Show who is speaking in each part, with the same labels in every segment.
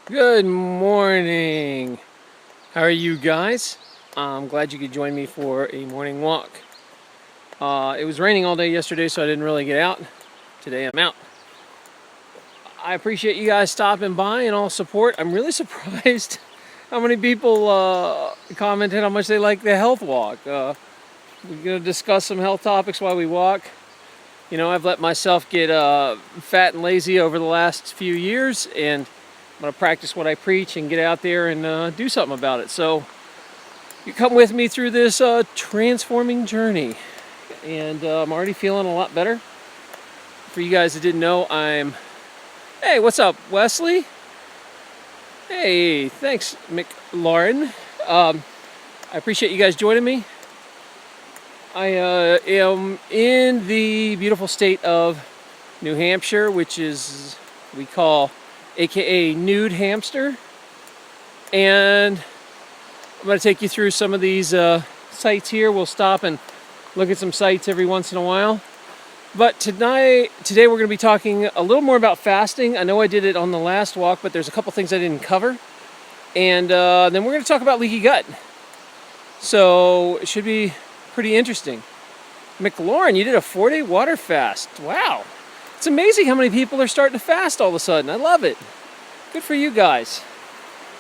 Speaker 1: Good morning. How are you guys? I'm glad you could join me for a morning walk. It was raining all day yesterday, so I didn't really get out. Today I'm out. I appreciate you guys stopping by and all support. I'm really surprised how many people commented how much they like the health walk. We're going to discuss some health topics while we walk. You know, I've let myself get fat and lazy over the last few years, and I'm going to practice what I preach and get out there and do something about it. So you come with me through this transforming journey, and I'm already feeling a lot better. For you guys that didn't know, Hey, what's up, Wesley? Hey, thanks, MacLeod. I appreciate you guys joining me. I am in the beautiful state of New Hampshire, which is we call AKA Nude Hamster, and I'm going to take you through some of these sites here. We'll stop and look at some sites every once in a while. But today we're going to be talking a little more about fasting. I know I did it on the last walk, but there's a couple things I didn't cover. And then we're going to talk about leaky gut. So it should be pretty interesting. MacLeod, you did a 4-day water fast. Wow. It's amazing how many people are starting to fast all of a sudden. I love it. Good for you guys.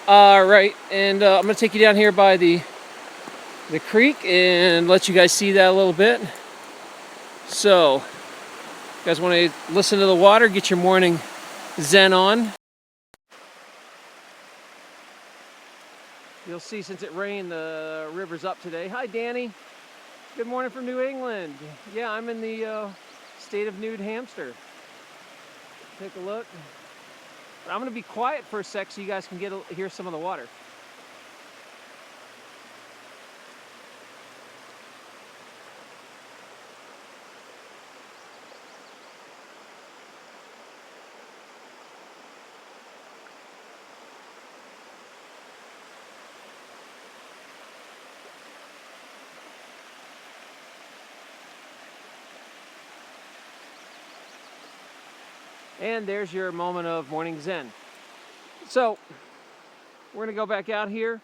Speaker 1: All right, and I'm going to take you down here by the creek and let you guys see that a little bit. So, you guys want to listen to the water, get your morning zen on. You'll see since it rained, the river's up today. Hi, Danny. Good morning from New England. Yeah, I'm in the state of Nude Hamster. Take a look. I'm going to be quiet for a sec so you guys can hear some of the water. And there's your moment of morning zen. So, we're going to go back out here.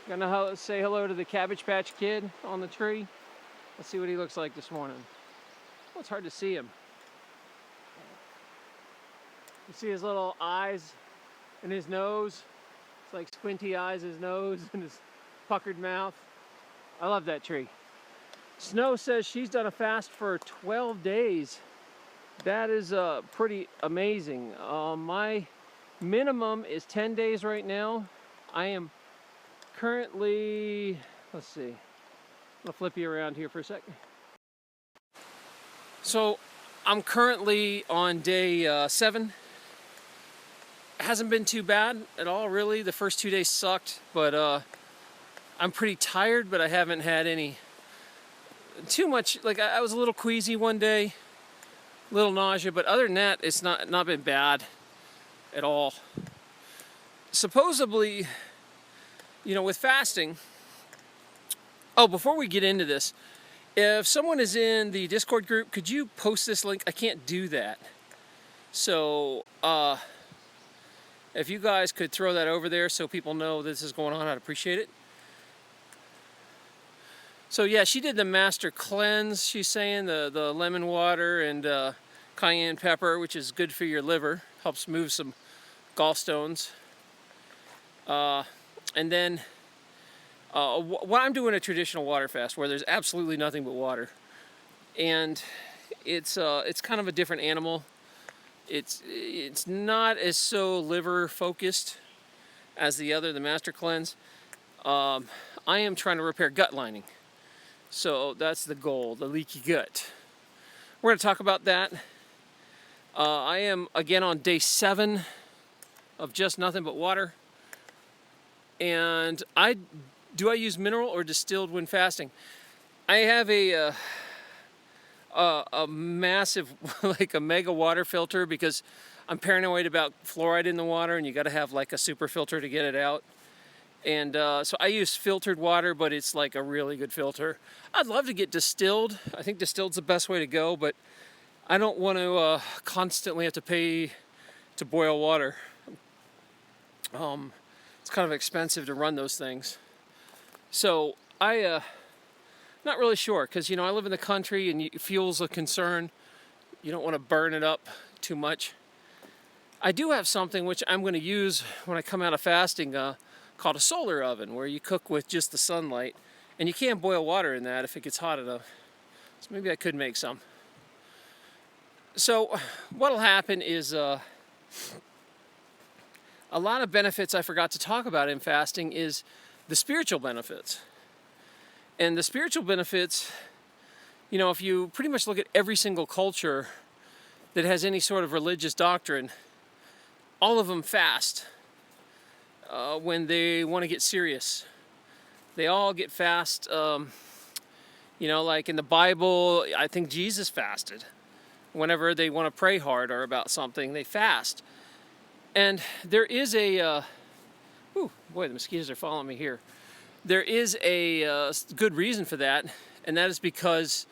Speaker 1: Gonna say hello to the Cabbage Patch Kid on the tree. Let's see what he looks like this morning. Oh, it's hard to see him. You see his little eyes and his nose. It's like squinty eyes, his nose, and his puckered mouth. I love that tree. Snow says she's done a fast for 12 days. That is pretty amazing. My minimum is 10 days right now. I am currently, let's see, I'll flip you around here for a second. So I'm currently on day 7. It hasn't been too bad at all, really. The first 2 days sucked, but I'm pretty tired, but I haven't had too much. Like, I was a little queasy one day, a little nausea, but other than that, it's not been bad at all. Supposedly, you know, with fasting, oh, before we get into this, if someone is in the Discord group, could you post this link? I can't do that. So, if you guys could throw that over there so people know this is going on, I'd appreciate it. So yeah, she did the master cleanse, she's saying, the lemon water and cayenne pepper, which is good for your liver, helps move some gallstones. And then I'm doing a traditional water fast where there's absolutely nothing but water. And it's kind of a different animal. It's not as so liver focused as the master cleanse. I am trying to repair gut lining. So that's the goal, the leaky gut. We're going to talk about that. I am again on day 7 of just nothing but water. And do I use mineral or distilled when fasting? I have a massive, like a mega water filter, because I'm paranoid about fluoride in the water, and you got to have like a super filter to get it out. And so I use filtered water, but it's like a really good filter. I'd love to get distilled. I think distilled's the best way to go, but I don't want to constantly have to pay to boil water. I'm It's kind of expensive to run those things. So I not really sure, because I live in the country and fuel's a concern. You don't want to burn it up too much. I do have something which I'm going to use when I come out of fasting, called a solar oven, where you cook with just the sunlight, and you can't boil water in that if it gets hot enough. So maybe I could make some. So what'll happen is a lot of benefits I forgot to talk about in fasting is the spiritual benefits. And the spiritual benefits, if you pretty much look at every single culture that has any sort of religious doctrine, all of them fast when they want to get serious. They all get fast. Like in the Bible, I think Jesus fasted. Whenever they want to pray hard or about something, they fast. And there is a, ooh, boy, the mosquitoes are following me here. There is a good reason for that, and that is because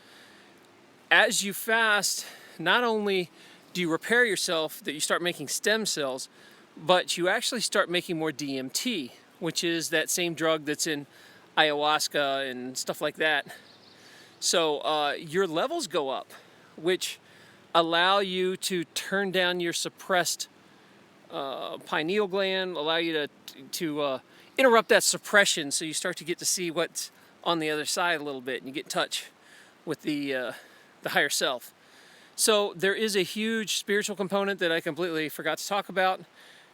Speaker 1: as you fast, not only do you repair yourself, that you start making stem cells, but you actually start making more DMT, which is that same drug that's in ayahuasca and stuff like that. So your levels go up, which allow you to turn down your suppressed pineal gland, allow you to interrupt that suppression, so you start to get to see what's on the other side a little bit, and you get in touch with the higher self. So there is a huge spiritual component that I completely forgot to talk about, and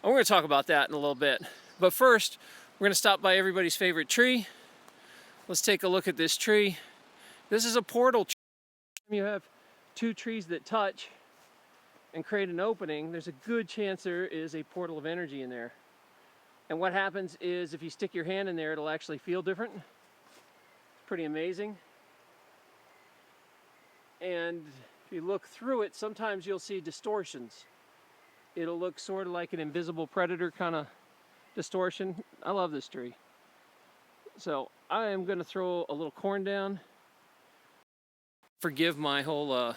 Speaker 1: we're going to talk about that in a little bit. But first, we're going to stop by everybody's favorite tree. Let's take a look at this tree. This is a portal tree. You have two trees that touch and create an opening. There's a good chance there is a portal of energy in there. And what happens is if you stick your hand in there, it'll actually feel different. It's pretty amazing. And if you look through it, sometimes you'll see distortions. It'll look sort of like an invisible predator kind of distortion. I love this tree. So I am going to throw a little corn down. Forgive my whole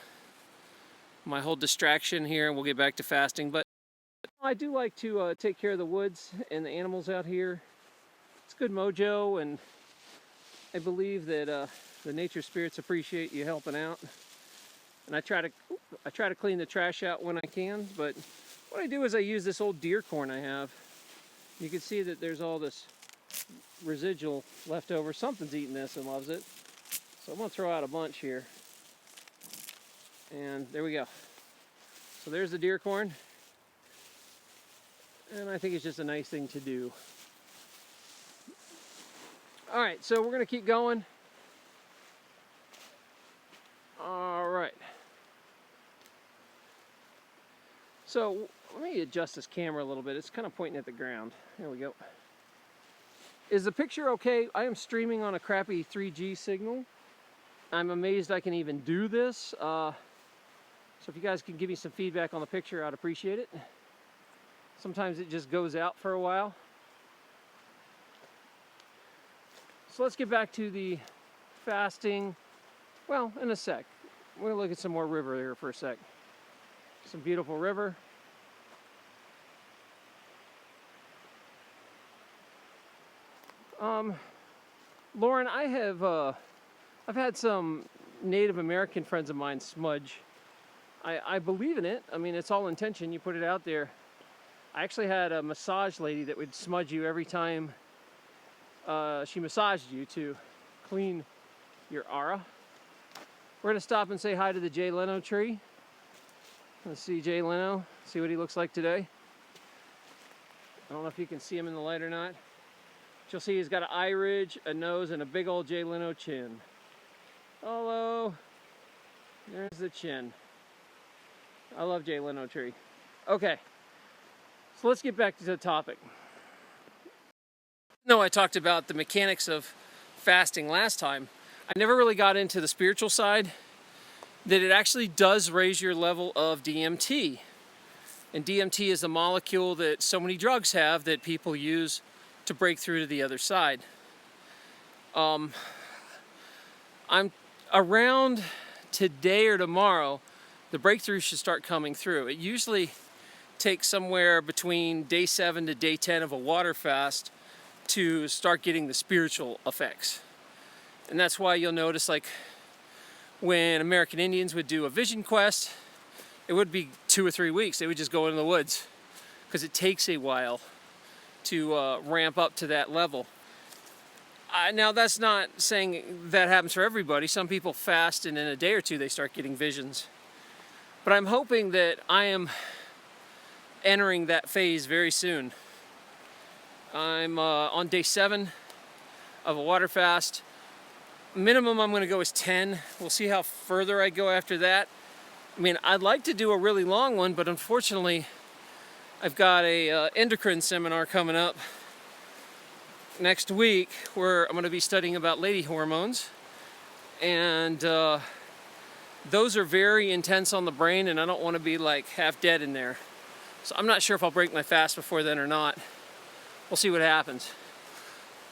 Speaker 1: distraction here, and we'll get back to fasting. But I do like to take care of the woods and the animals out here. It's good mojo, and I believe that the nature spirits appreciate you helping out. And I try to clean the trash out when I can. But what I do is I use this old deer corn I have. You can see that there's all this residual left over. Something's eating this and loves it. So I'm going to throw out a bunch here. And there we go. So there's the deer corn. And I think it's just a nice thing to do. All right, so we're going to keep going. All right. So let me adjust this camera a little bit. It's kind of pointing at the ground. There we go. Is the picture okay? I am streaming on a crappy 3G signal. I'm amazed I can even do this. So if you guys can give me some feedback on the picture, I'd appreciate it. Sometimes it just goes out for a while. So let's get back to the fasting. Well, in a sec. We're going to look at some more river here for a sec. Some beautiful river. Lauren, I've had some Native American friends of mine smudge. I believe in it. I mean, it's all intention. You put it out there. I actually had a massage lady that would smudge you every time she massaged you to clean your aura. We're going to stop and say hi to the Jay Leno tree. Let's see Jay Leno, see what he looks like today. I don't know if you can see him in the light or not. But you'll see he's got an eye ridge, a nose, and a big old Jay Leno chin. Hello. There's the chin. I love Jay Leno tree. Okay, so let's get back to the topic. No, I talked about the mechanics of fasting last time. I never really got into the spiritual side, that it actually does raise your level of DMT. And DMT is a molecule that so many drugs have that people use to break through to the other side. I'm around today or tomorrow, the breakthrough should start coming through. It usually take somewhere between day 7 to day 10 of a water fast to start getting the spiritual effects. And that's why you'll notice, like, when American Indians would do a vision quest, it would be 2 or 3 weeks. They would just go into the woods because it takes a while to ramp up to that level. Now, that's not saying that happens for everybody. Some people fast and in a day or two they start getting visions. But I'm hoping that I am entering that phase very soon. I'm on day 7 of a water fast. Minimum I'm going to go is 10. We'll see how further I go after that. I mean, I'd like to do a really long one, but unfortunately I've got a endocrine seminar coming up next week where I'm going to be studying about lady hormones, and those are very intense on the brain, and I don't want to be like half dead in there. So I'm not sure if I'll break my fast before then or not. We'll see what happens.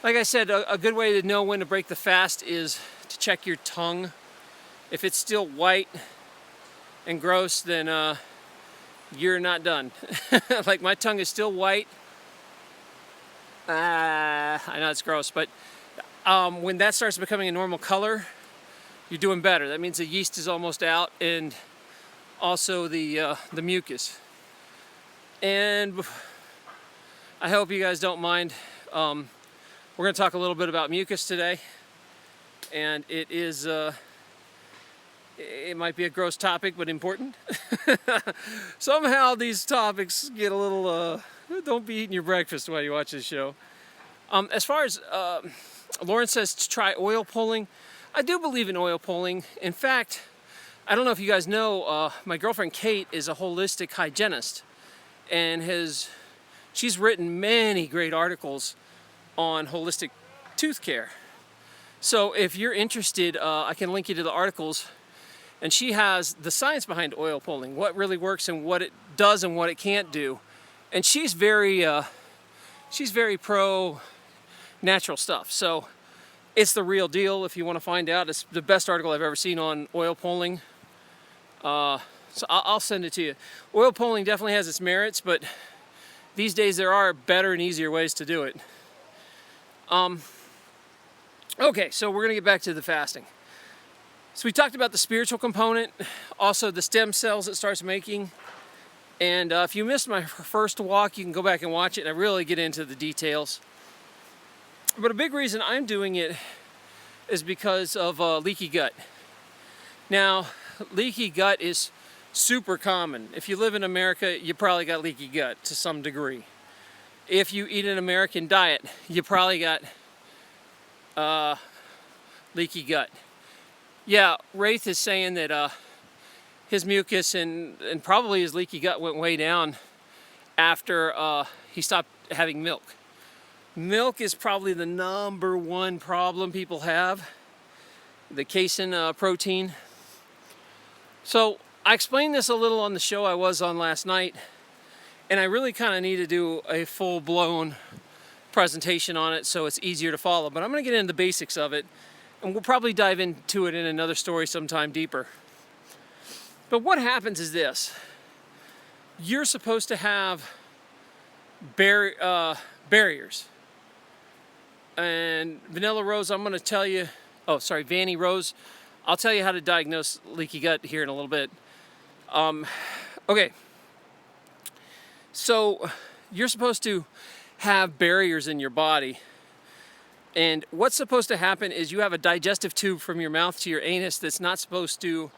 Speaker 1: Like I said, a good way to know when to break the fast is to check your tongue. If it's still white and gross, then you're not done. Like, my tongue is still white. I know it's gross, but when that starts becoming a normal color, you're doing better. That means the yeast is almost out, and also the mucus. And I hope you guys don't mind. We're going to talk a little bit about mucus today, and it is it might be a gross topic, but important. Somehow these topics get a little don't be eating your breakfast while you watch this show. As far as Lauren says to try oil pulling, I do believe in oil pulling. In fact, I don't know if you guys know, my girlfriend Kate is a holistic hygienist, and she's written many great articles on holistic tooth care. So if you're interested, I can link you to the articles, and she has the science behind oil pulling, what really works and what it does and what it can't do. And she's very pro natural stuff. So it's the real deal if you want to find out. It's the best article I've ever seen on oil pulling. So I'll send it to you. Oil pulling definitely has its merits, but these days there are better and easier ways to do it. Okay, so we're going to get back to the fasting. So we talked about the spiritual component, also the stem cells it starts making. And if you missed my first walk, you can go back and watch it, and I really get into the details. But a big reason I'm doing it is because of leaky gut. Now, leaky gut is super common. If you live in America, you probably got leaky gut to some degree. If you eat an American diet, you probably got leaky gut. Yeah, Wraith is saying that his mucus and probably his leaky gut went way down after he stopped having milk. Milk is probably the #1 problem people have, the casein protein. So I explained this a little on the show I was on last night, and I really kind of need to do a full-blown presentation on it so it's easier to follow. But I'm going to get into the basics of it, and we'll probably dive into it in another story sometime deeper. But what happens is this. You're supposed to have barriers. And Vanilla Rose, I'm going to tell you... Oh, sorry, Vanny Rose. I'll tell you how to diagnose leaky gut here in a little bit. Okay. So, you're supposed to have barriers in your body. And what's supposed to happen is you have a digestive tube from your mouth to your anus that's not supposed to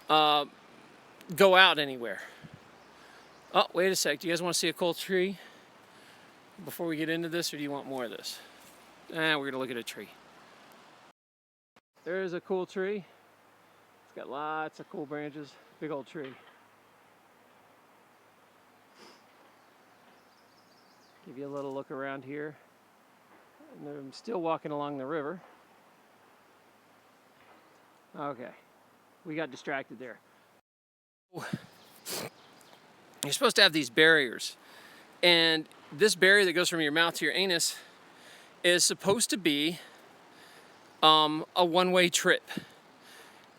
Speaker 1: go out anywhere. Oh, wait a sec. Do you guys want to see a cool tree before we get into this, or do you want more of this? We're going to look at a tree. There's a cool tree. It's got lots of cool branches. Big old tree. Give you a little look around here. And I'm still walking along the river. Okay. We got distracted there. You're supposed to have these barriers. And this barrier that goes from your mouth to your anus is supposed to be a one-way trip.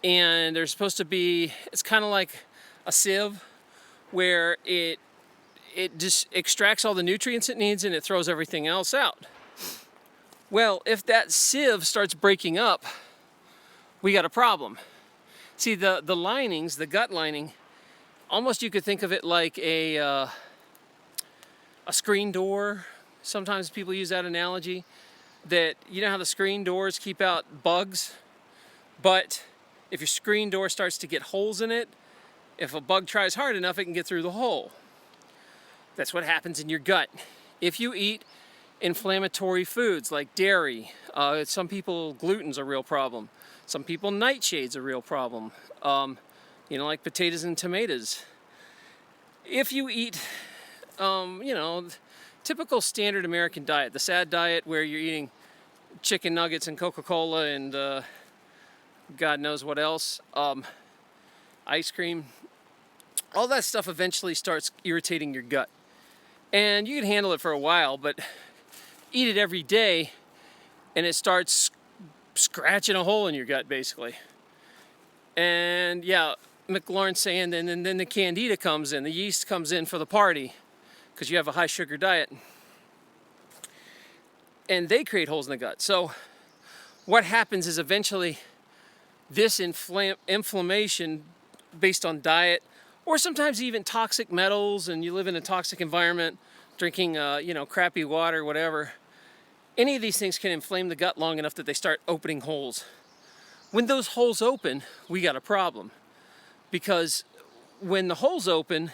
Speaker 1: And there's supposed to be, it's kind of like a sieve where it it just extracts all the nutrients it needs and it throws everything else out. Well, if that sieve starts breaking up, we got a problem. See, the linings, the gut lining, almost you could think of it like a screen door. Sometimes people use that analogy, that you know how the screen doors keep out bugs, but if your screen door starts to get holes in it, if a bug tries hard enough, it can get through the hole. That's what happens in your gut. If you eat inflammatory foods like dairy, some people, gluten's a real problem. Some people, nightshade's a real problem. Like potatoes and tomatoes. If you eat, typical standard American diet, the SAD diet where you're eating chicken nuggets and Coca-Cola and God knows what else, ice cream, all that stuff eventually starts irritating your gut. And you can handle it for a while, but eat it every day and it starts scratching a hole in your gut, basically. And yeah, MacLeod's saying, and then the candida comes in, the yeast comes in for the party, because you have a high sugar diet. And they create holes in the gut. So what happens is eventually this inflammation based on diet, or sometimes even toxic metals, and you live in a toxic environment, drinking crappy water, whatever. Any of these things can inflame the gut long enough that they start opening holes. When those holes open, we got a problem. Because when the holes open,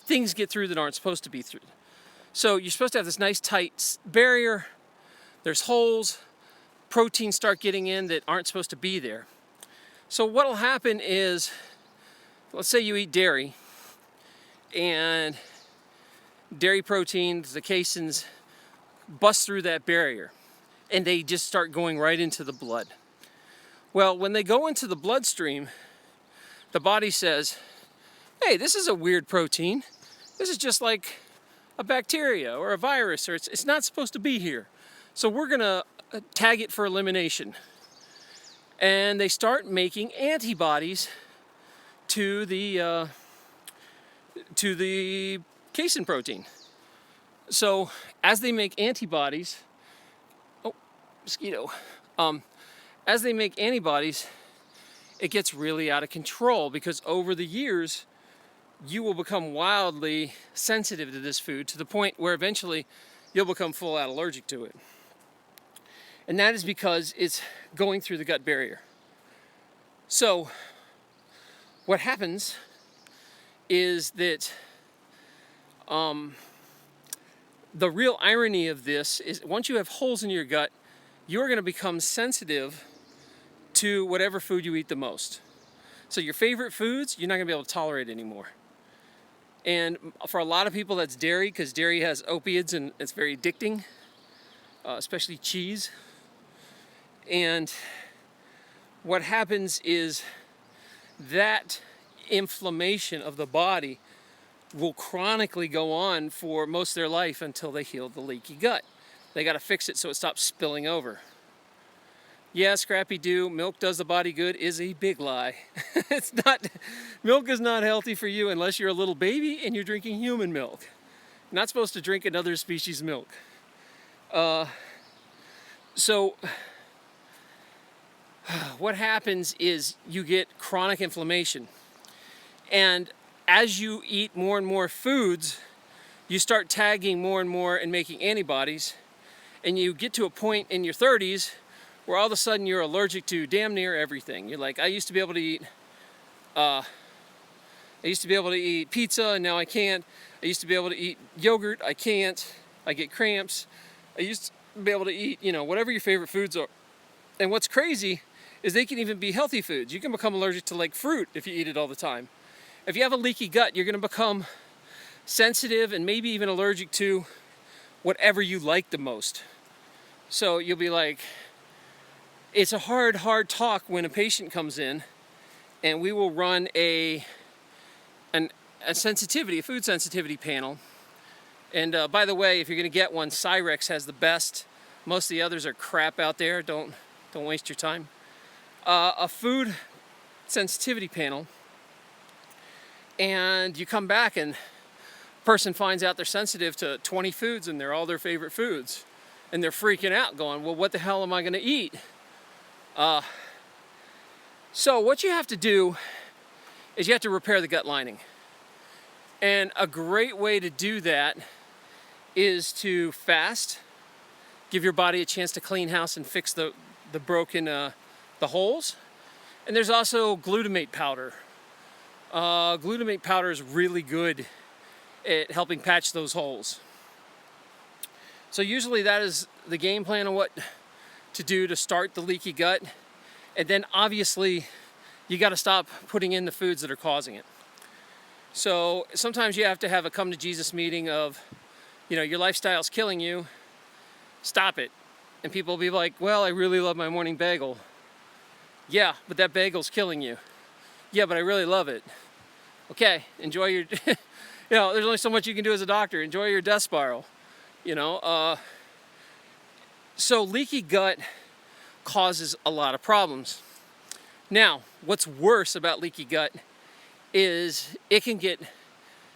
Speaker 1: things get through that aren't supposed to be through. So you're supposed to have this nice tight barrier. There's holes. Proteins start getting in that aren't supposed to be there. So what'll happen is, let's say you eat dairy, and dairy proteins, the caseins, bust through that barrier, and they just start going right into the blood. Well, when they go into the bloodstream, the body says, hey, this is a weird protein. This is just like a bacteria or a virus, or it's not supposed to be here. So we're gonna tag it for elimination. And they start making antibodies to the casein protein. So as they make antibodies, as they make antibodies, it gets really out of control, because over the years, you will become wildly sensitive to this food to the point where eventually you'll become full out allergic to it. And that is because it's going through the gut barrier. So what happens is that the real irony of this is, once you have holes in your gut, you're going to become sensitive to whatever food you eat the most. So your favorite foods, you're not going to be able to tolerate anymore. And for a lot of people, that's dairy, because dairy has opiates and it's very addicting, especially cheese. And what happens is that inflammation of the body will chronically go on for most of their life until they heal the leaky gut. They got to fix it so it stops spilling over. Yeah, scrappy-doo, milk does the body good is a big lie. It's not, milk is not healthy for you unless you're a little baby and you're drinking human milk. You're not supposed to drink another species' milk. So what happens is you get chronic inflammation. And as you eat more and more foods, you start tagging more and more and making antibodies. And you get to a point in your 30s where all of a sudden you're allergic to damn near everything. You're like, I used to be able to eat pizza, and now I can't. I used to be able to eat yogurt, I can't. I get cramps. I used to be able to eat, whatever your favorite foods are. And what's crazy is they can even be healthy foods. You can become allergic to like fruit if you eat it all the time. If you have a leaky gut, you're gonna become sensitive and maybe even allergic to whatever you like the most. So you'll be like, it's a hard talk when a patient comes in and we will run a sensitivity, a food sensitivity panel. And by the way, if you're gonna get one, Cyrex has the best. Most of the others are crap out there. Don't waste your time. A food sensitivity panel, and you come back and person finds out they're sensitive to 20 foods and they're all their favorite foods, and they're freaking out going, well, what the hell am I going to eat? So what you have to do is you have to repair the gut lining. And a great way to do that is to fast, give your body a chance to clean house and fix the broken, the holes. And there's also glutamate powder. Glutamate powder is really good at helping patch those holes. So usually that is the game plan of what to do to start the leaky gut. And then obviously you got to stop putting in the foods that are causing it. So sometimes you have to have a come to Jesus meeting of, you know, your lifestyle's killing you, stop it. And people will be like, well, I really love my morning bagel. Yeah, but that bagel's killing you. Yeah, but I really love it. Okay, enjoy your, you know, there's only so much you can do as a doctor. Enjoy your death spiral, you know. So leaky gut causes a lot of problems. Now, what's worse about leaky gut is it can get,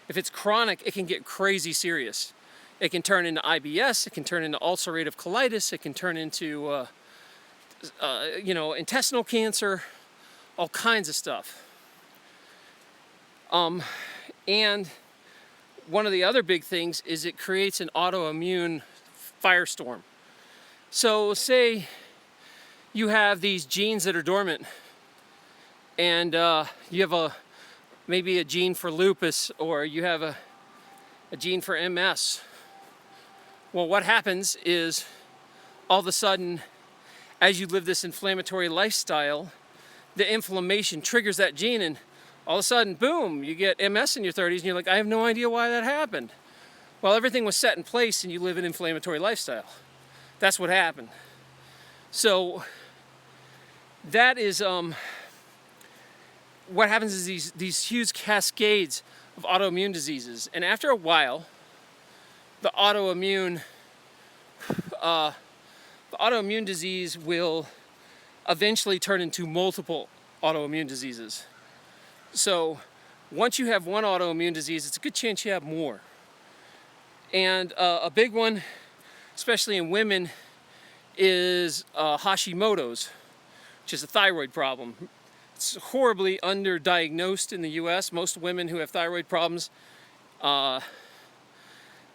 Speaker 1: if it's chronic, it can get crazy serious. It can turn into IBS, it can turn into ulcerative colitis, it can turn into, you know, intestinal cancer, all kinds of stuff. And one of the other big things is it creates an autoimmune firestorm. So say you have these genes that are dormant, and you have maybe a gene for lupus, or you have a gene for MS. Well, what happens is all of a sudden, as you live this inflammatory lifestyle, the inflammation triggers that gene, and all of a sudden, boom, you get MS in your 30s, and you're like, I have no idea why that happened. Well, everything was set in place, and you live an inflammatory lifestyle. That's what happened. So that is what happens is these huge cascades of autoimmune diseases, and after a while, the autoimmune disease will eventually turn into multiple autoimmune diseases. So once you have one autoimmune disease, it's a good chance you have more. And a big one, especially in women, is Hashimoto's, which is a thyroid problem. It's horribly underdiagnosed in the US. Most women who have thyroid problems, or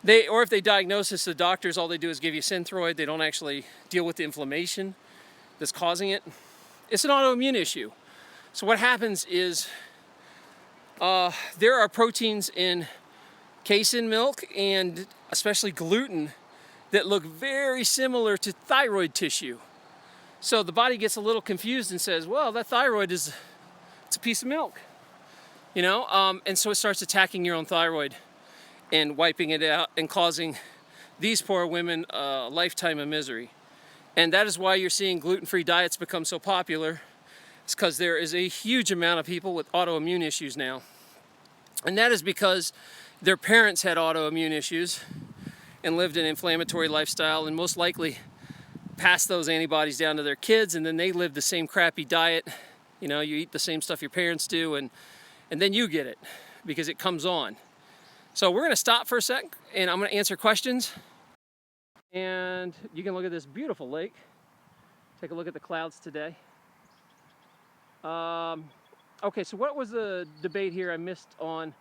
Speaker 1: if they diagnose this, the doctors, all they do is give you Synthroid. They don't actually deal with the inflammation that's causing it. It's an autoimmune issue. So what happens is there are proteins in casein milk, and especially gluten, that look very similar to thyroid tissue. So the body gets a little confused and says, well, that thyroid it's a piece of milk, you know? And so it starts attacking your own thyroid and wiping it out and causing these poor women a lifetime of misery. And that is why you're seeing gluten-free diets become so popular. It's because there is a huge amount of people with autoimmune issues now. And that is because their parents had autoimmune issues and lived an inflammatory lifestyle, and most likely passed those antibodies down to their kids, and then they live the same crappy diet. You know, you eat the same stuff your parents do, and then you get it because it comes on. So we're going to stop for a sec, and I'm going to answer questions. And you can look at this beautiful lake. Take a look at the clouds today. Okay, so what was the debate here I missed on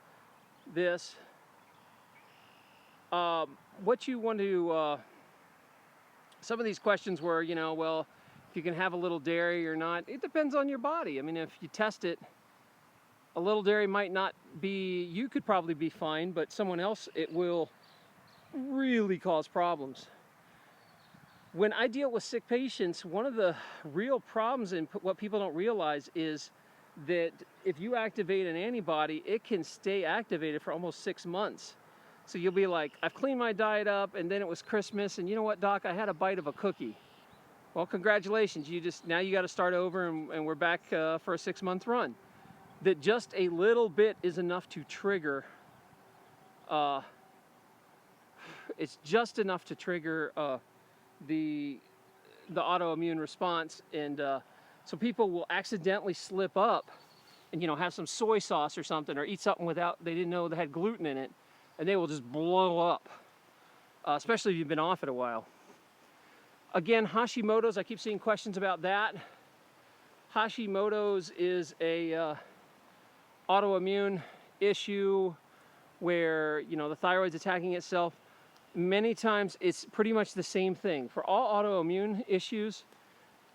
Speaker 1: this? What you want to, some of these questions were, you know, well, if you can have a little dairy or not. It depends on your body. I mean, if you test it, a little dairy might not be, you could probably be fine, but someone else, it will really cause problems. When I deal with sick patients, one of the real problems and what people don't realize is that if you activate an antibody, it can stay activated for almost 6 months. So you'll be like, I've cleaned my diet up, and then it was Christmas, and you know what, doc, I had a bite of a cookie. Well, congratulations, now you got to start over, and we're back for a 6-month run. That just a little bit is enough to trigger, it's just enough to trigger the autoimmune response, and so people will accidentally slip up and, you know, have some soy sauce or something, or eat something they didn't know they had gluten in it, and they will just blow up, especially if you've been off it a while. Again, Hashimoto's, I keep seeing questions about that. Hashimoto's is a autoimmune issue where, you know, the thyroid's attacking itself. Many times it's pretty much the same thing. For all autoimmune issues,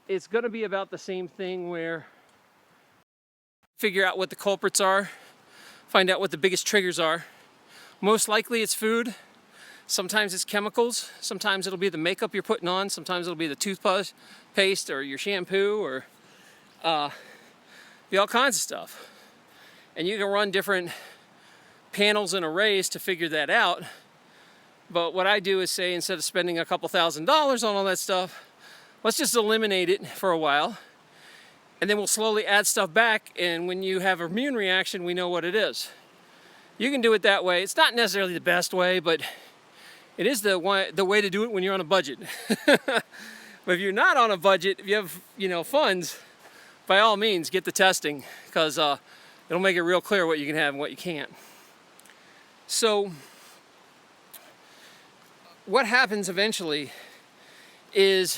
Speaker 1: it's going to be about the same thing, where figure out what the culprits are, find out what the biggest triggers are. Most likely it's food. Sometimes it's chemicals. Sometimes it'll be the makeup you're putting on. Sometimes it'll be the toothpaste or your shampoo, or be all kinds of stuff. And you can run different panels and arrays to figure that out. But what I do is say, instead of spending a couple $1,000s on all that stuff, let's just eliminate it for a while, and then we'll slowly add stuff back, and when you have an immune reaction, we know what it is. You can do it that way. It's not necessarily the best way, but it is the way to do it when you're on a budget. But if you're not on a budget, if you have, you know, funds, by all means, get the testing, because it'll make it real clear what you can have and what you can't. So what happens eventually is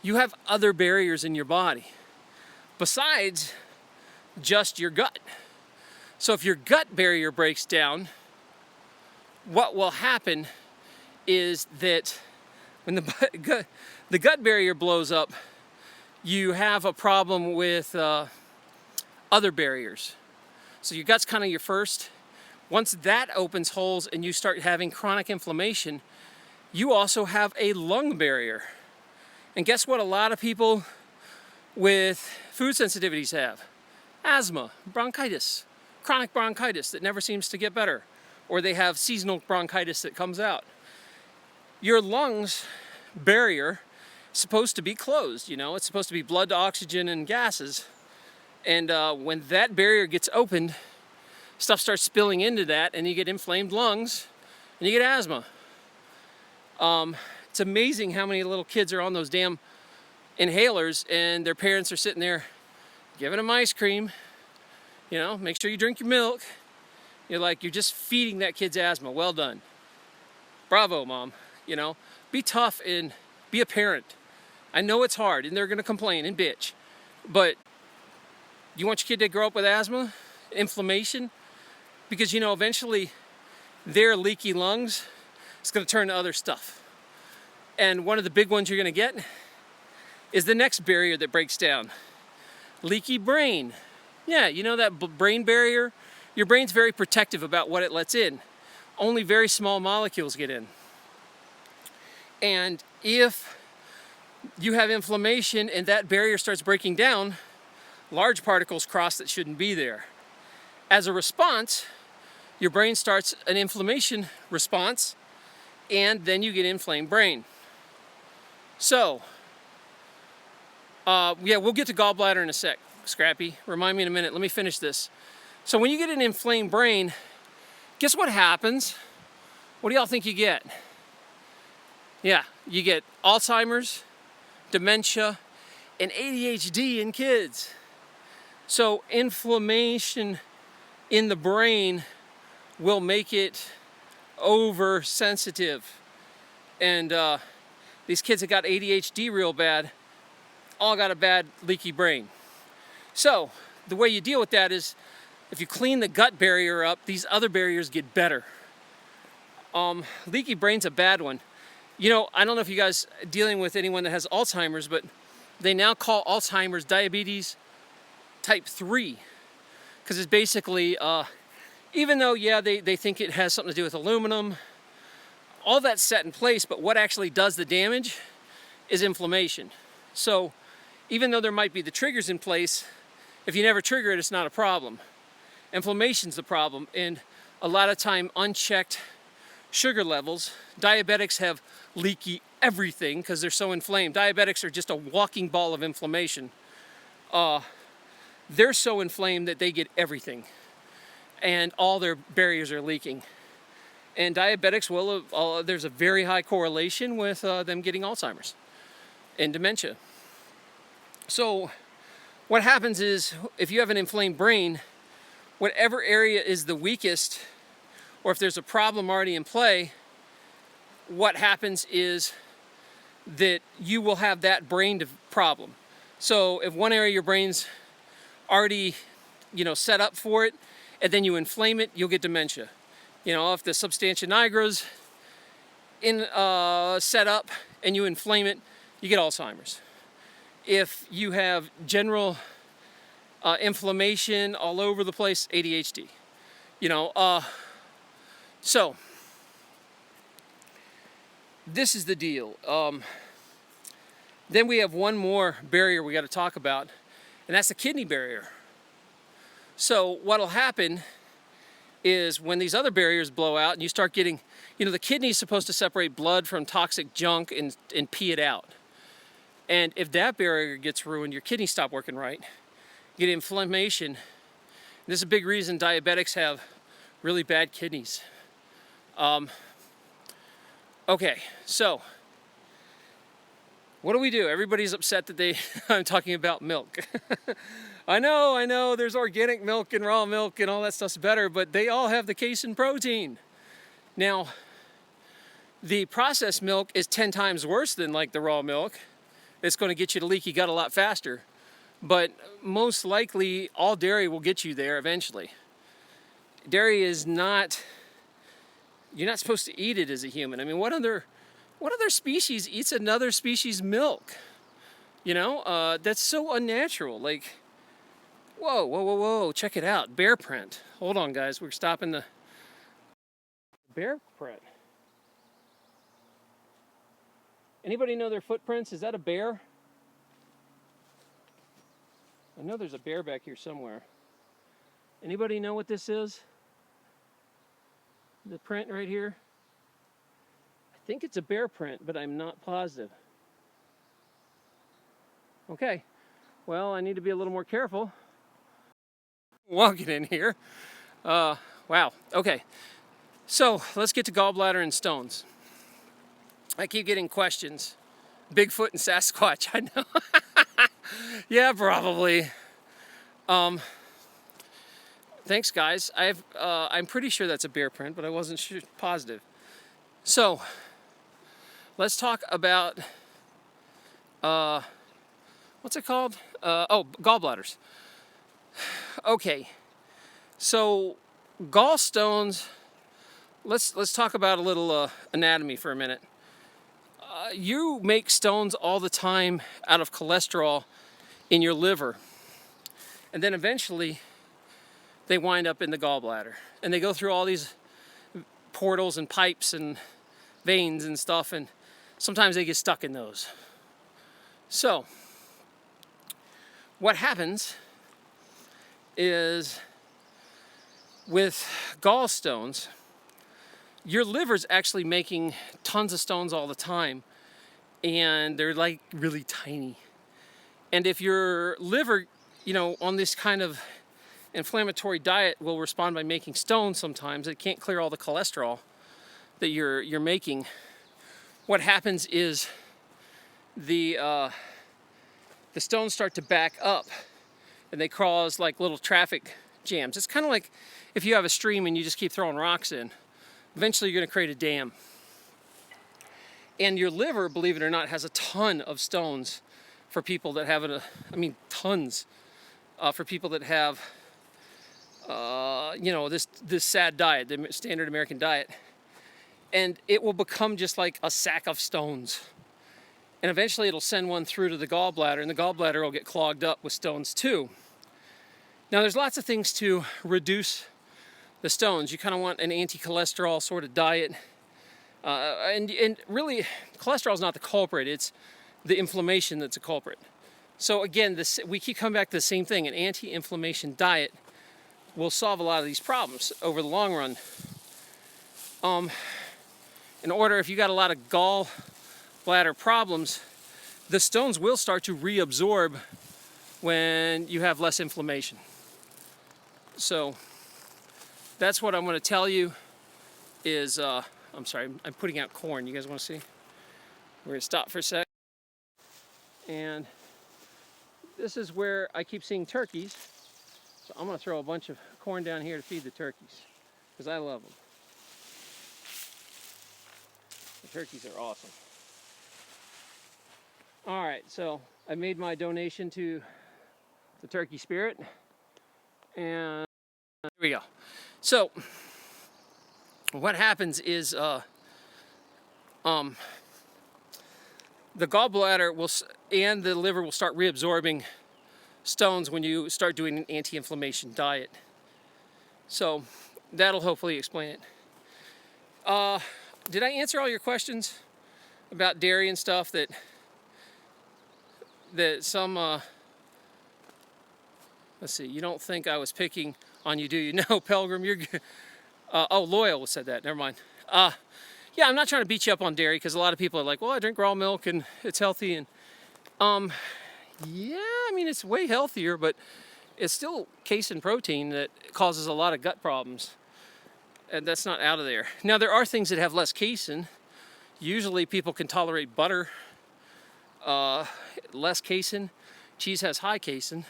Speaker 1: you have other barriers in your body besides just your gut. So if your gut barrier breaks down, what will happen is that when the gut barrier blows up, you have a problem with other barriers. So your gut's kind of your first. Once that opens holes and you start having chronic inflammation, you also have a lung barrier. And guess what a lot of people with food sensitivities have? Asthma, bronchitis, chronic bronchitis that never seems to get better, or they have seasonal bronchitis that comes out. Your lungs barrier is supposed to be closed, you know, it's supposed to be blood to oxygen and gases. And when that barrier gets opened, stuff starts spilling into that, and you get inflamed lungs and you get asthma. It's amazing how many little kids are on those damn inhalers, and their parents are sitting there giving them ice cream. You know, make sure you drink your milk. You're just feeding that kid's asthma. Well done. Bravo, mom. You know, be tough and be a parent. I know it's hard, and they're going to complain and bitch, but you want your kid to grow up with asthma, inflammation? Because, you know, eventually their leaky lungs is going to turn to other stuff. And one of the big ones you're going to get is the next barrier that breaks down. Leaky brain. Yeah, you know that brain barrier? Your brain's very protective about what it lets in. Only very small molecules get in. And if you have inflammation and that barrier starts breaking down, large particles cross that shouldn't be there. As a response, your brain starts an inflammation response, and then you get inflamed brain. So, yeah, we'll get to gallbladder in a sec, Scrappy. Remind me in a minute. Let me finish this. So when you get an inflamed brain, guess what happens? What do y'all think you get? Yeah, you get Alzheimer's, dementia, and ADHD in kids. So inflammation in the brain will make it oversensitive. And these kids that got ADHD real bad all got a bad leaky brain. So the way you deal with that is, if you clean the gut barrier up, these other barriers get better. Leaky brain's a bad one. You know, I don't know if you guys are dealing with anyone that has Alzheimer's, but they now call Alzheimer's diabetes type 3. Because it's basically, even though, yeah, they think it has something to do with aluminum, all that's set in place, but what actually does the damage is inflammation. So even though there might be the triggers in place, if you never trigger it, it's not a problem. Inflammation's the problem, and a lot of time unchecked sugar levels. Diabetics have leaky everything because they're so inflamed. Diabetics are just a walking ball of inflammation. They're so inflamed that they get everything, and all their barriers are leaking. And diabetics will, there's a very high correlation with them getting Alzheimer's and dementia. So what happens is, if you have an inflamed brain, whatever area is the weakest or if there's a problem already in play, what happens is that you will have that brain problem. So if one area of your brain's already, set up for it, and then you inflame it, you'll get dementia. If the substantia nigra's set up and you inflame it, you get Alzheimer's. If you have general inflammation all over the place, ADHD. So this is the deal. Then we have one more barrier we got to talk about, and that's the kidney barrier. So what'll happen is when these other barriers blow out and you start getting, the kidney is supposed to separate blood from toxic junk and pee it out. And if that barrier gets ruined, your kidneys stop working right, you get inflammation. This is a big reason diabetics have really bad kidneys. Okay, so what do? Everybody's upset that I'm talking about milk. I know, there's organic milk and raw milk and all that stuff's better, but they all have the casein protein. Now, the processed milk is 10 times worse than like the raw milk. It's going to get you to leaky gut a lot faster, but most likely all dairy will get you there eventually. Dairy is not, you're not supposed to eat it as a human. I mean, what other species eats another species' milk? That's so unnatural. Like, whoa, check it out. Bear print. Hold on, guys. We're stopping the bear print. Anybody know their footprints? Is that a bear? I know there's a bear back here somewhere. Anybody know what this is? The print right here? I think it's a bear print, but I'm not positive. Okay. Well, I need to be a little more careful walking in here. Wow. Okay. So let's get to gallbladder and stones. I keep getting questions. Bigfoot and Sasquatch, I know. Yeah, probably. Thanks, guys. I'm pretty sure that's a bear print, but I wasn't positive. So let's talk about what's it called? Gallbladders. Okay, so gallstones. Let's talk about a little anatomy for a minute. You make stones all the time out of cholesterol in your liver, and then eventually they wind up in the gallbladder, and they go through all these portals and pipes and veins and stuff, and sometimes they get stuck in those. So what happens is with gallstones, your liver's actually making tons of stones all the time, and they're like really tiny. And if your liver, on this kind of inflammatory diet will respond by making stones sometimes, it can't clear all the cholesterol that you're making. What happens is the stones start to back up, and they cause like little traffic jams. It's kind of like if you have a stream and you just keep throwing rocks in. Eventually you're going to create a dam. And your liver, believe it or not, has a ton of stones for people that have tons for people that have this sad diet, the standard American diet. And it will become just like a sack of stones. And eventually it'll send one through to the gallbladder, and the gallbladder will get clogged up with stones too. Now there's lots of things to reduce the stones. You kind of want an anti-cholesterol sort of diet. And really, cholesterol is not the culprit. It's the inflammation that's a culprit. So again, we keep coming back to the same thing. An anti-inflammation diet will solve a lot of these problems over the long run. If you got a lot of gallbladder problems, the stones will start to reabsorb when you have less inflammation. So that's what I'm going to tell you is, I'm sorry, I'm putting out corn. You guys want to see? We're going to stop for a sec. And this is where I keep seeing turkeys. So I'm going to throw a bunch of corn down here to feed the turkeys because I love them. The turkeys are awesome. All right, so I made my donation to the Turkey Spirit, and here we go. So what happens is the gallbladder and the liver will start reabsorbing stones when you start doing an anti-inflammation diet. So that'll hopefully explain it. Did I answer all your questions about dairy and stuff that some, let's see, you don't think I was picking on you, do you? No, Pelgrim, you're good. Oh, Loyal said that, never mind. Yeah, I'm not trying to beat you up on dairy because a lot of people are like, well, I drink raw milk and it's healthy. And yeah, I mean, it's way healthier, but it's still casein protein that causes a lot of gut problems. And that's not out of there. Now, there are things that have less casein. Usually people can tolerate butter, less casein. Cheese has high casein.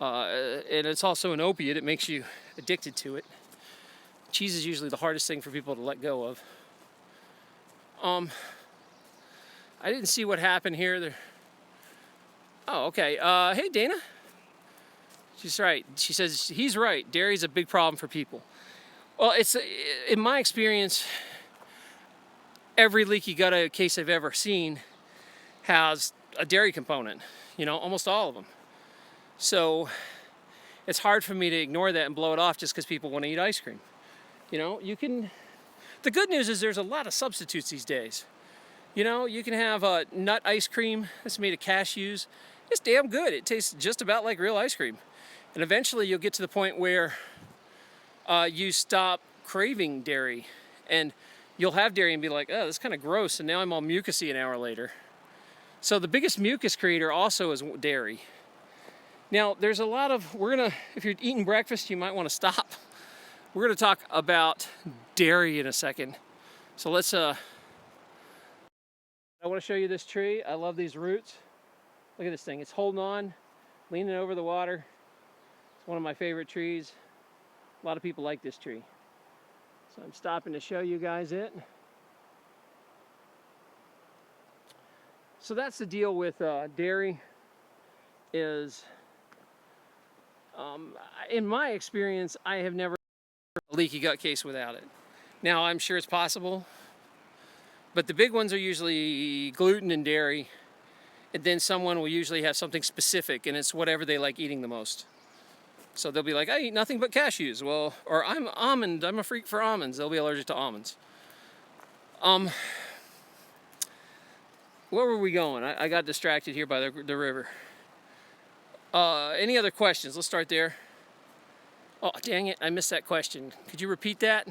Speaker 1: And it's also an opiate. It makes you addicted to it. Cheese is usually the hardest thing for people to let go of. I didn't see what happened here. Oh, okay. Hey, Dana. She's right. She says he's right. Dairy's a big problem for people. Well, it's in my experience, every leaky gut case I've ever seen has a dairy component. You know, almost all of them. So it's hard for me to ignore that and blow it off just because people want to eat ice cream. You know, you can. The good news is there's a lot of substitutes these days. You know, you can have a nut ice cream that's made of cashews. It's damn good. It tastes just about like real ice cream. And eventually you'll get to the point where you stop craving dairy. And you'll have dairy and be like, oh, that's kind of gross. And now I'm all mucusy an hour later. So the biggest mucus creator also is dairy. Now, there's a lot of, if you're eating breakfast, you might want to stop. We're going to talk about dairy in a second. So let's, I want to show you this tree. I love these roots. Look at this thing. It's holding on, leaning over the water. It's one of my favorite trees. A lot of people like this tree. So I'm stopping to show you guys it. So that's the deal with dairy is, in my experience, I have never a leaky gut case without it. Now, I'm sure it's possible, but the big ones are usually gluten and dairy, and then someone will usually have something specific, and it's whatever they like eating the most. So they'll be like, I eat nothing but cashews. Well, or I'm a freak for almonds. They'll be allergic to almonds. Where were we going? I got distracted here by the river. Any other questions? Let's start there. Oh, dang it, I missed that question. Could you repeat that?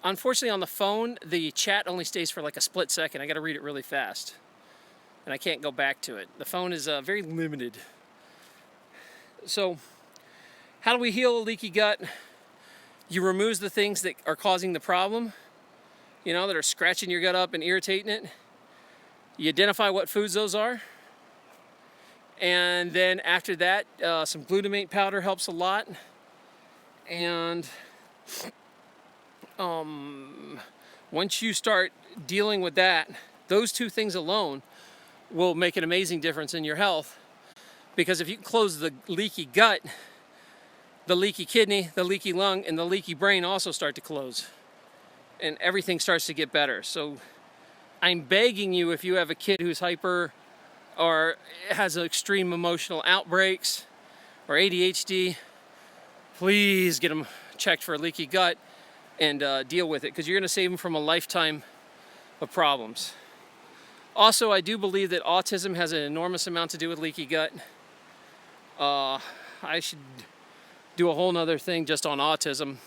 Speaker 1: Unfortunately, on the phone, the chat only stays for like a split second. I got to read it really fast. And I can't go back to it. The phone is very limited. So, how do we heal a leaky gut? You remove the things that are causing the problem, you know, that are scratching your gut up and irritating it. You identify what foods those are. And then after that, some glutamate powder helps a lot. And once you start dealing with that, those two things alone will make an amazing difference in your health. Because if you can close the leaky gut, the leaky kidney, the leaky lung, and the leaky brain also start to close. And everything starts to get better. So I'm begging you, if you have a kid who's hyper or has extreme emotional outbreaks or ADHD, please get them checked for a leaky gut and deal with it, because you're going to save them from a lifetime of problems. Also, I do believe that autism has an enormous amount to do with leaky gut. I should do a whole nother thing just on autism.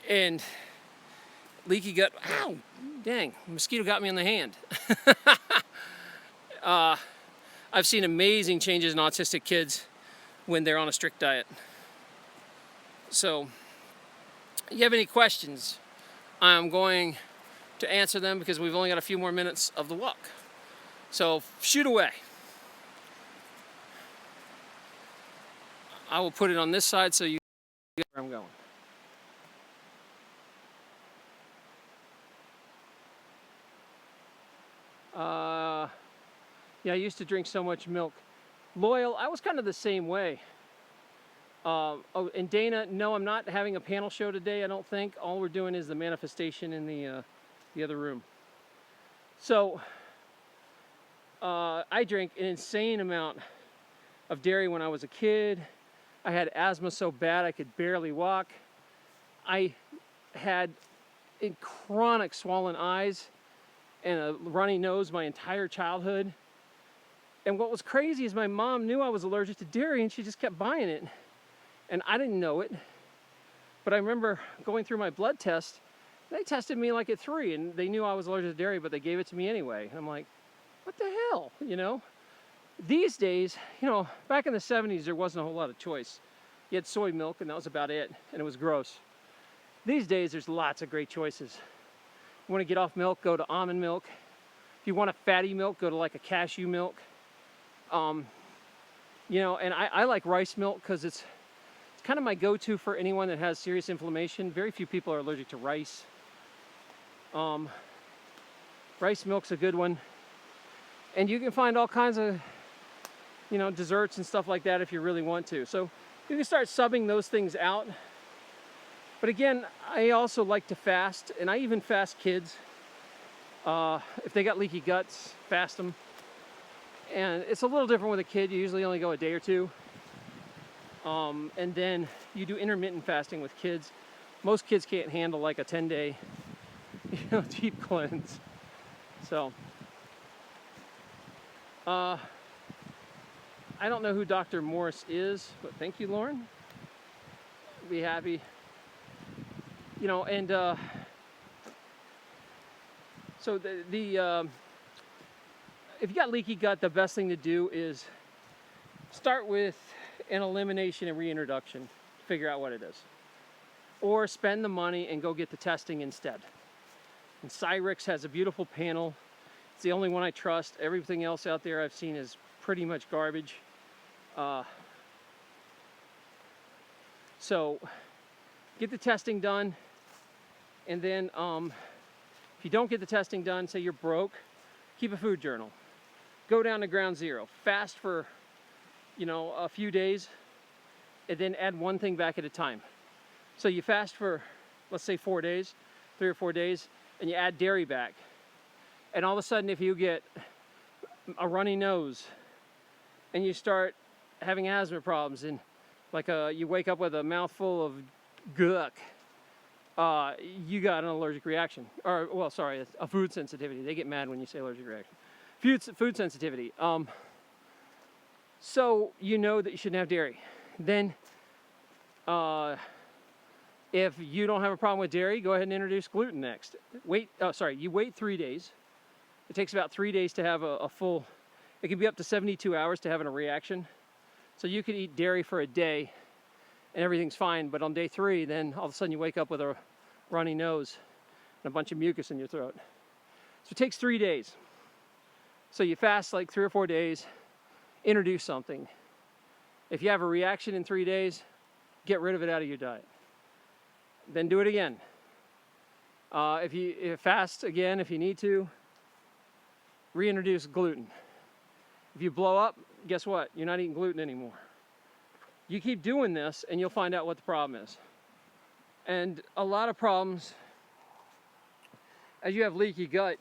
Speaker 1: And leaky gut, ow, dang, mosquito got me on the hand. I've seen amazing changes in autistic kids when they're on a strict diet. So, you have any questions? I'm going to answer them because we've only got a few more minutes of the walk. So, shoot away. I will put it on this side so you get where I'm going. Yeah, I used to drink so much milk. Loyal, I was kind of the same way. Oh, and Dana, no, I'm not having a panel show today, I don't think. All we're doing is the manifestation in the other room. So, I drank an insane amount of dairy when I was a kid. I had asthma so bad I could barely walk. I had chronic swollen eyes and a runny nose my entire childhood. And what was crazy is my mom knew I was allergic to dairy and she just kept buying it. And I didn't know it. But I remember going through my blood test. They tested me like at 3 and they knew I was allergic to dairy, but they gave it to me anyway. And I'm like, what the hell, you know? These days, you know, back in the 70s, there wasn't a whole lot of choice. You had soy milk and that was about it, and it was gross. These days, there's lots of great choices. You want to get off milk, go to almond milk. If you want a fatty milk, go to like a cashew milk. You know, and I like rice milk because it's kind of my go-to for anyone that has serious inflammation. Very few people are allergic to rice. Rice milk's a good one. And you can find all kinds of, you know, desserts and stuff like that if you really want to. So you can start subbing those things out. But again, I also like to fast, and I even fast kids. If they got leaky guts, fast them. And it's a little different with a kid. You usually only go a day or two. And then you do intermittent fasting with kids. Most kids can't handle like a 10-day, you know, deep cleanse. So, I don't know who Dr. Morris is, but thank you, Lauren. Be happy. You know, and so if you got leaky gut, the best thing to do is start with an elimination and reintroduction to figure out what it is. Or spend the money and go get the testing instead. And Cyrix has a beautiful panel. It's the only one I trust. Everything else out there I've seen is pretty much garbage. So get the testing done. And then if you don't get the testing done, say you're broke, keep a food journal. Go down to ground zero. Fast for, you know, a few days, and then add one thing back at a time. So you fast for, let's say 4 days, 3 or 4 days, and you add dairy back. And all of a sudden, if you get a runny nose and you start having asthma problems, and like you wake up with a mouthful of guck, you got an allergic reaction. Or, well, sorry, a food sensitivity. They get mad when you say allergic reaction. Food sensitivity. So you know that you shouldn't have dairy. Then, if you don't have a problem with dairy, go ahead and introduce gluten next. You wait 3 days. It takes about 3 days to have a full, it can be up to 72 hours to having a reaction. So you could eat dairy for a day and everything's fine, but on day 3, then all of a sudden you wake up with a runny nose and a bunch of mucus in your throat. So it takes 3 days. So you fast like 3 or 4 days, introduce something. If you have a reaction in 3 days, get rid of it out of your diet. Then do it again. If you fast again, if you need to, reintroduce gluten. If you blow up, guess what? You're not eating gluten anymore. You keep doing this and you'll find out what the problem is. And a lot of problems, as you have leaky gut,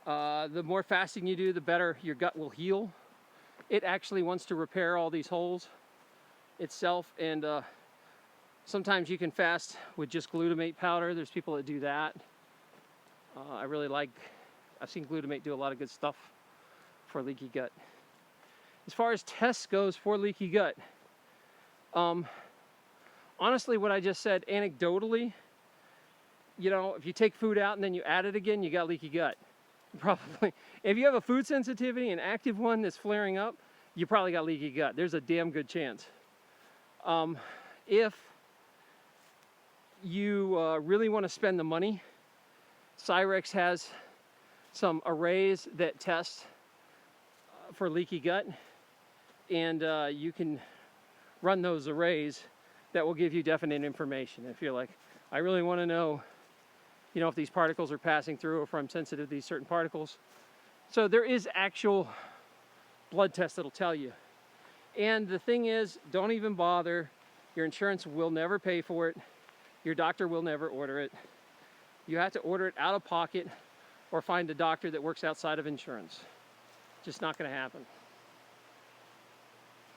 Speaker 1: the more fasting you do, the better your gut will heal. It actually wants to repair all these holes itself, and sometimes you can fast with just glutamate powder. There's people that do that. I've seen glutamate do a lot of good stuff for leaky gut. As far as tests goes for leaky gut, honestly, what I just said anecdotally, you know, if you take food out and then you add it again, you got leaky gut. Probably. If you have a food sensitivity, an active one that's flaring up, you probably got leaky gut. There's a damn good chance. If you really want to spend the money, Cyrix has some arrays that test for leaky gut, and you can run those arrays that will give you definite information. If you're like, I really want to know, you know, if these particles are passing through or if I'm sensitive to these certain particles, So there is actual blood tests that'll tell you. And the thing is, don't even bother. Your insurance will never pay for it. Your doctor will never order it. You have to order it out of pocket or find a doctor that works outside of insurance. Just not going to happen.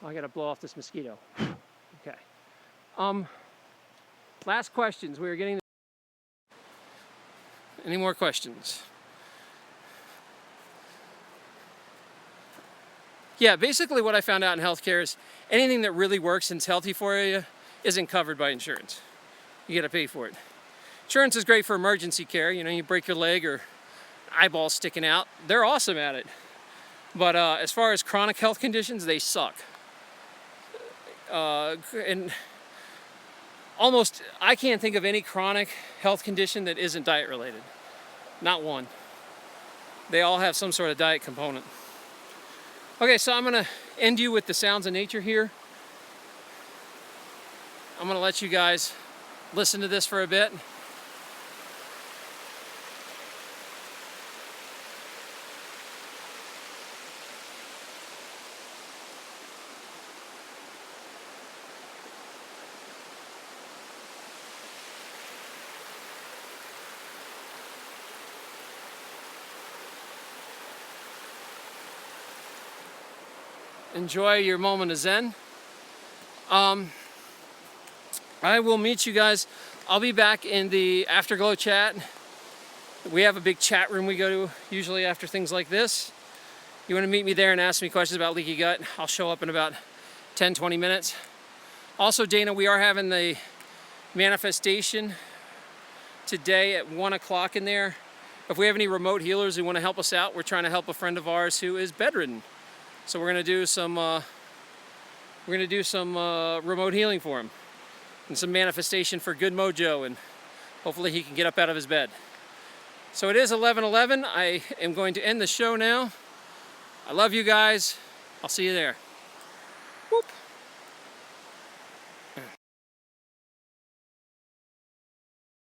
Speaker 1: I got to blow off this mosquito. Okay. Last questions. We are getting. Any more questions? Yeah, basically what I found out in healthcare is anything that really works and is healthy for you isn't covered by insurance. You got to pay for it. Insurance is great for emergency care. You know, you break your leg or eyeball sticking out. They're awesome at it. But as far as chronic health conditions, they suck. And almost, I can't think of any chronic health condition that isn't diet related. Not one. They all have some sort of diet component. Okay, so I'm gonna end you with the sounds of nature here. I'm gonna let you guys listen to this for a bit. Enjoy your moment of Zen. I will meet you guys. I'll be back in the Afterglow chat. We have a big chat room we go to usually after things like this. You want to meet me there and ask me questions about leaky gut, I'll show up in about 10-20 minutes. Also, Dana, we are having the manifestation today at 1 o'clock in there. If we have any remote healers who want to help us out, we're trying to help a friend of ours who is bedridden. So we're gonna do some remote healing for him and some manifestation for good mojo, and hopefully he can get up out of his bed. So it is 11:11. I am going to end the show now. I love you guys. I'll see you there. Whoop.